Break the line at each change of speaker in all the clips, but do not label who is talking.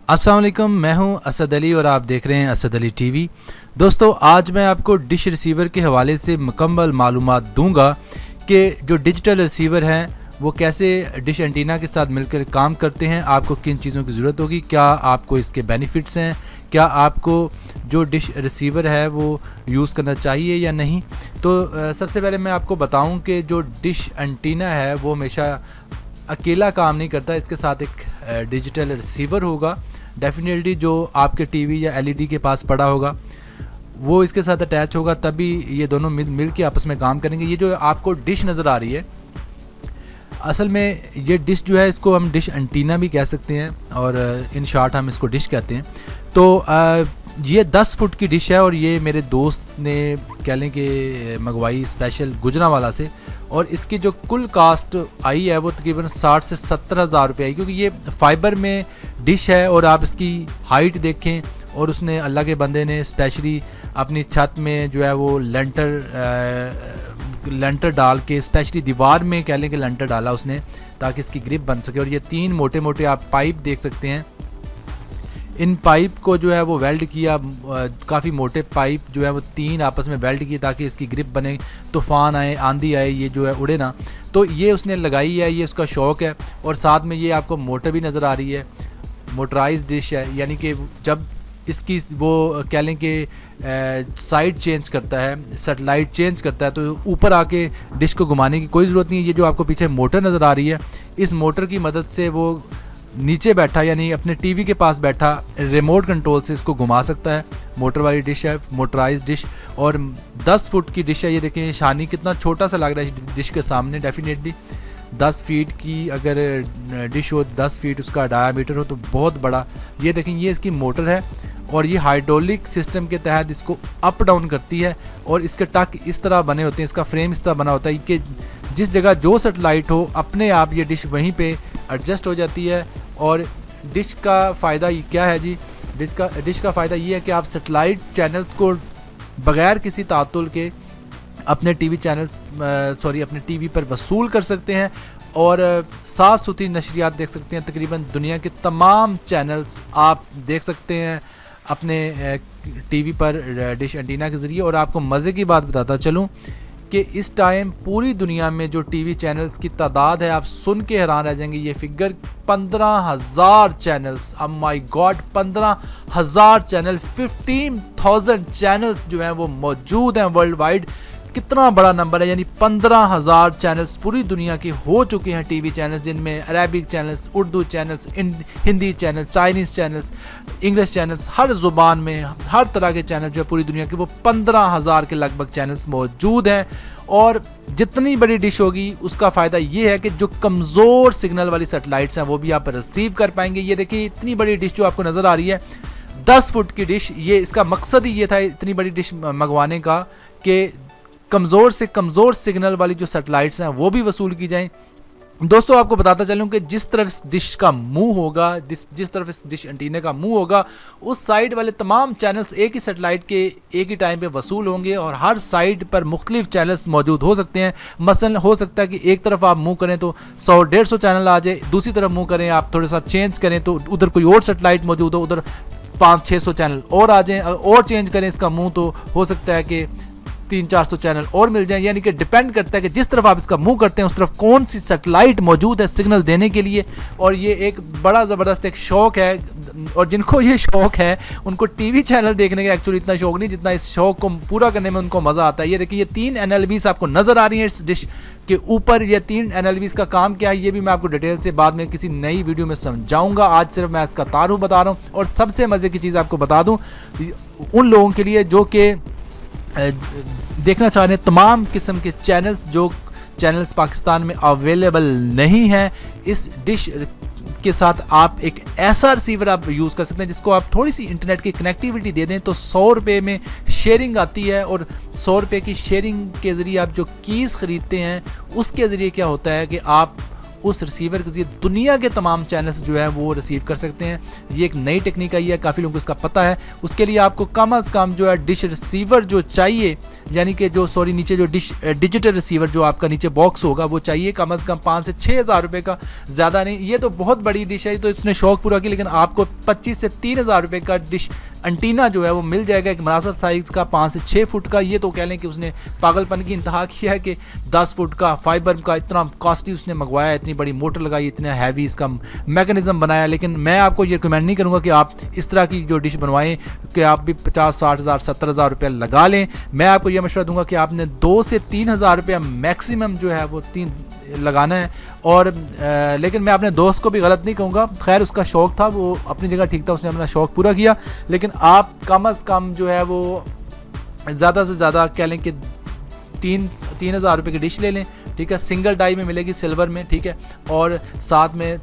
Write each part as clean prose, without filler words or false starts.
अस्सलाम वालेकुम, मैं हूं असद अली और आप देख रहे हैं असद अली टीवी। दोस्तों, आज मैं आपको डिश रिसीवर के हवाले से मुकम्मल मालूमात दूंगा कि जो डिजिटल रिसीवर हैं वो कैसे डिश एंटीना के साथ मिलकर काम करते हैं, आपको किन चीज़ों की ज़रूरत होगी, क्या आपको इसके बेनिफिट्स हैं, क्या आपको जो डिश रिसीवर है वो यूज़ करना चाहिए या नहीं। तो सबसे पहले मैं आपको बताऊं कि जो डिश एंटीना है वो हमेशा अकेला काम नहीं करता, इसके साथ एक डिजिटल रिसीवर होगा डेफिनेटली, जो आपके टीवी या एलईडी के पास पड़ा होगा वो इसके साथ अटैच होगा, तभी ये दोनों मिल के आपस में काम करेंगे। ये जो आपको डिश नज़र आ रही है, असल में ये डिश जो है इसको हम डिश एंटीना भी कह सकते हैं और इन शॉर्ट हम इसको डिश कहते हैं। तो ये 10 फुट की डिश है और ये मेरे दोस्त ने कह लें कि मंगवाई स्पेशल गुजरांवाला से, और इसकी जो कुल कास्ट आई है वो तकरीबन 60 से 70 हज़ार रुपये आई, क्योंकि ये फाइबर में डिश है और आप इसकी हाइट देखें। और उसने अल्लाह के बंदे ने स्पेशली अपनी छत में जो है वो लेंटर डाल के, स्पेशली दीवार में कह लें कि लेंटर डाला उसने ताकि इसकी ग्रिप बन सके। और ये 3 मोटे मोटे आप पाइप देख सकते हैं, इन पाइप को जो है वो वेल्ड किया, काफ़ी मोटे पाइप जो है वो 3 आपस में वेल्ड किए ताकि इसकी ग्रिप बने, तूफ़ान आए, आंधी आए, ये जो है उड़े ना। तो ये उसने लगाई है, ये उसका शौक़ है। और साथ में ये आपको मोटर भी नज़र आ रही है, मोटराइज डिश है, यानी कि जब इसकी वो कह लें कि साइड चेंज करता है, सेटेलाइट चेंज करता है, तो ऊपर आके डिश को घुमाने की कोई ज़रूरत नहीं है। ये जो आपको पीछे मोटर नज़र आ रही है, इस मोटर की मदद से वो नीचे बैठा यानी अपने टीवी के पास बैठा रिमोट कंट्रोल से इसको घुमा सकता है। मोटर वाली डिश है, मोटराइज डिश, और 10 फुट की डिश है। ये देखें शानी कितना छोटा सा लग रहा है डिश के सामने। डेफिनेटली 10 फीट की अगर डिश हो, 10 फीट उसका डायामीटर हो तो बहुत बड़ा। ये देखें, ये इसकी मोटर है और ये हाइड्रोलिक सिस्टम के तहत इसको अप डाउन करती है। और इसके टक इस तरह बने होते हैं, इसका फ्रेम इस तरह बना होता है कि जिस जगह जो सेटेलाइट हो अपने आप ये डिश वहीं पे एडजस्ट हो जाती है। और डिश का फ़ायदा ये क्या है जी, डिश का फ़ायदा ये है कि आप सेटेलाइट चैनल्स को बग़ैर किसी तातुल के अपने टीवी चैनल्स अपने टीवी पर वसूल कर सकते हैं और साफ़ सुथरी नशरियात देख सकते हैं। तकरीबन दुनिया के तमाम चैनल्स आप देख सकते हैं अपने टीवी पर डिश एंटीना के ज़रिए। और आपको मज़े की बात बताता चलूँ कि इस टाइम पूरी दुनिया में जो टीवी चैनल्स की तादाद है, आप सुन के हैरान रह जाएंगे। ये फिगर 15,000 चैनल्स, अब माय गॉड 15,000 चैनल, 15,000 चैनल्स जो हैं वो मौजूद हैं वर्ल्ड वाइड। कितना बड़ा नंबर है, यानी 15,000 चैनल्स पूरी दुनिया के हो चुके हैं टीवी चैनल्स, जिनमें Arabic channels, Urdu channels, Hindi channels, Chinese channels, English channels, हर ज़ुबान में हर तरह के चैनल जो है पूरी दुनिया के, वो 15,000 के लगभग चैनल्स मौजूद हैं। और जितनी बड़ी डिश होगी उसका फ़ायदा ये है कि जो कमज़ोर सिग्नल वाली सेटेलाइट्स हैं वो भी आप रिसीव कर पाएंगे। ये देखिए, इतनी बड़ी डिश जो आपको नज़र आ रही है, 10 फुट की डिश, ये इसका मकसद ही ये था इतनी बड़ी डिश मंगवाने का कि कमज़ोर से कमज़ोर सिग्नल वाली जो सेटेलाइट्स हैं वो भी वसूल की जाएं। दोस्तों, आपको बताता चलूँ कि जिस तरफ इस डिश का मुंह होगा, जिस तरफ इस डिश एंटीना का मुंह होगा, उस साइड वाले तमाम चैनल्स एक ही सेटेलाइट के एक ही टाइम पे वसूल होंगे और हर साइड पर मुख्तलिफ चैनल्स मौजूद हो सकते हैं। मसलन हो सकता है कि एक तरफ आप मुँह करें तो 100-150 चैनल आ जाए, दूसरी तरफ मुँह करें आप थोड़ा सा चेंज करें तो उधर कोई और सेटेलाइट मौजूद हो, उधर 500-600 चैनल और आ जाएँ, और चेंज करें इसका मुँह तो हो सकता है कि 300-400 चैनल और मिल जाए। यानी कि डिपेंड करता है कि जिस तरफ आप इसका मुंह करते हैं उस तरफ कौन सी सेटेलाइट मौजूद है सिग्नल देने के लिए। और ये एक बड़ा ज़बरदस्त एक शौक़ है, और जिनको ये शौक़ है उनको टीवी चैनल देखने का एक्चुअली इतना शौक़ नहीं जितना इस शौक़ को पूरा करने में उनको मज़ा आता है। ये देखिए, ये 3 NLBs आपको नज़र आ रही हैं इस डिश के ऊपर। ये 3 NLBs का काम क्या है ये भी मैं आपको डिटेल से बाद में किसी नई वीडियो में समझाऊंगा। आज सिर्फ मैं इसका तारुफ बता रहा हूँ। और सबसे मज़े की चीज़ आपको बता दूँ उन लोगों के लिए जो कि देखना चाह रहे हैं तमाम किस्म के चैनल्स, जो चैनल्स पाकिस्तान में अवेलेबल नहीं हैं, इस डिश के साथ आप एक ऐसा रिसीवर आप यूज़ कर सकते हैं जिसको आप थोड़ी सी इंटरनेट की कनेक्टिविटी दे दें तो 100 रुपये में शेयरिंग आती है। और 100 रुपये की शेयरिंग के ज़रिए आप जो कीज़ ख़रीदते हैं उसके ज़रिए क्या होता है कि आप उस रिसीवर के जरिए दुनिया के तमाम चैनल्स जो है वो रिसीव कर सकते हैं। ये एक नई टेक्निक आई है, काफ़ी लोगों को इसका पता है। उसके लिए आपको कम अज़ कम जो है डिश रिसीवर जो चाहिए, यानी कि जो नीचे जो डिजिटल रिसीवर जो आपका नीचे बॉक्स होगा वो चाहिए कम अज़ कम 5 से 6 हज़ार रुपये का, ज़्यादा नहीं। ये तो बहुत बड़ी डिश है, तो इसने शौक पूरा किया, लेकिन आपको 25 से 3 हज़ार रुपये का डिश एंटीना जो है वो मिल जाएगा, एक मुनासिब साइज़ का 5 से 6 फुट का। ये तो कह लें कि उसने पागलपन की इंतहा किया है कि 10 फुट का फाइबर का इतना कॉस्टली उसने मंगवाया, इतनी बड़ी मोटर लगाई, इतना हैवी इसका मैकेनिज़्म बनाया। लेकिन मैं आपको ये रिकमेंड नहीं करूँगा कि आप इस तरह की जो डिश बनवाएं कि आप भी 50, 60 हज़ार, 70 हज़ार रुपये लगा लें। मैं आपको ये मशवरा दूंगा कि आपने 2 से 3 हज़ार रुपया मैक्सिमम जो है वो लगाना है। और लेकिन मैं अपने दोस्त को भी गलत नहीं कहूँगा, खैर उसका शौक़ था, वो अपनी जगह ठीक था, उसने अपना शौक़ पूरा किया। लेकिन आप कम अज़ कम जो है वो ज़्यादा से ज़्यादा कह लें कि 3 हज़ार रुपये की डिश ले लें, ठीक है। सिंगल डाई में मिलेगी, सिल्वर में, ठीक है। और साथ में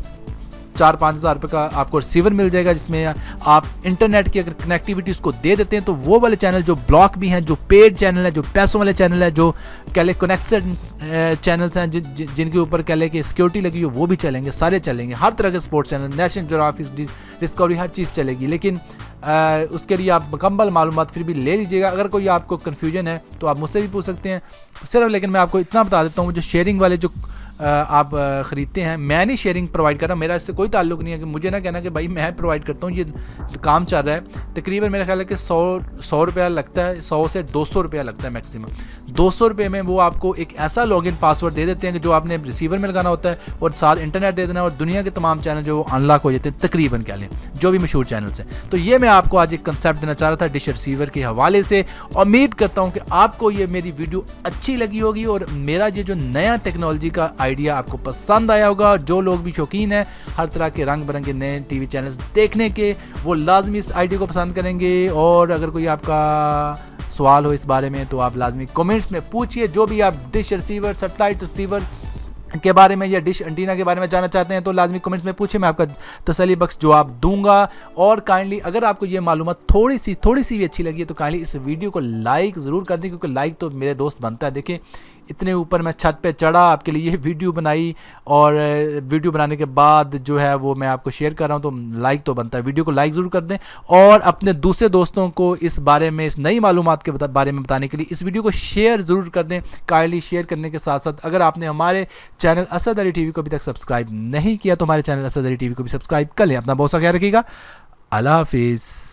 4-5 हज़ार रुपये का आपको रिसीवर मिल जाएगा, जिसमें आप इंटरनेट की अगर कनेक्टिविटी उसको दे देते हैं तो वो वाले चैनल जो ब्लॉक भी हैं, जो पेड चैनल है, जो पैसों वाले चैनल है, जो कह लें कनेक्टेड चैनल्स हैं जिनके ऊपर कह लें कि सिक्योरिटी लगी हो, वो भी चलेंगे, सारे चलेंगे। हर तरह के sports channel, National Geographic, Discovery, हर चीज़ चलेगी। लेकिन उसके लिए आप मुकम्मल मालूमात फिर भी ले लीजिएगा। अगर कोई आपको कन्फ्यूजन है तो आप मुझसे भी पूछ सकते हैं सिर्फ। लेकिन मैं आपको इतना बता देता हूँ, जो शेयरिंग वाले जो आप ख़रीदते हैं, मैं नहीं शेयरिंग प्रोवाइड कर रहा, मेरा इससे कोई ताल्लुक़ नहीं है कि मुझे ना कहना कि भाई मैं प्रोवाइड करता हूँ। ये काम चल रहा है, तकरीबन मेरा ख्याल है कि 100 रुपया लगता है, 100 से 200 रुपया लगता है मैक्सिमम। 200 रुपये में वो आपको एक ऐसा लॉगिन पासवर्ड दे देते हैं कि जो आपने रिसीवर में लगाना होता है और साथ इंटरनेट दे देना, और दुनिया के तमाम चैनल जो अनलॉक हो जाते हैं, तकरीबन कह लें जो भी मशहूर चैनल्स हैं। तो ये मैं आपको आज एक कंसेप्ट देना चाह रहा था डिश रिसीवर के हवाले से। उम्मीद करता हूँ कि आपको ये मेरी वीडियो अच्छी लगी होगी और मेरा ये जो नया टेक्नोलॉजी का आइडिया आपको पसंद आया होगा। जो लोग भी शौकीन हैं हर तरह के रंग बिरंगे नए टीवी चैनल्स देखने के, वो लाजमी इस आइडिया को पसंद करेंगे। और अगर कोई आपका सवाल हो इस बारे में तो आप लाजमी कमेंट्स में पूछिए। जो भी आप डिश रिसीवर, सैटेलाइट रिसीवर के बारे में या डिश एंटीना के बारे में जानना चाहते हैं तो लाजमी कमेंट्स में पूछिए, मैं आपका तसल्ली बख्श जवाब दूंगा। और काइंडली अगर आपको ये मालूमात थोड़ी सी भी अच्छी लगी है तो काइंडली इस वीडियो को लाइक ज़रूर कर दें, क्योंकि लाइक तो मेरे दोस्त बनता है। देखिए इतने ऊपर मैं छत पे चढ़ा, आपके लिए ये वीडियो बनाई, और वीडियो बनाने के बाद जो है वो मैं आपको शेयर कर रहा हूँ, तो लाइक तो बनता है। वीडियो को लाइक ज़रूर कर दें और अपने दूसरे दोस्तों को इस बारे में, इस नई मालूमात के बारे में बताने के लिए इस वीडियो को शेयर ज़रूर कर दें। काइंडली शेयर करने के साथ साथ अगर आपने हमारे चैनल असद अली टीवी को अभी तक सब्सक्राइब नहीं किया तो हमारे चैनल असद अली टीवी को भी सब्सक्राइब कर लें। अपना बहुत सा ख्याल रखिएगा। अल्लाह हाफिज़।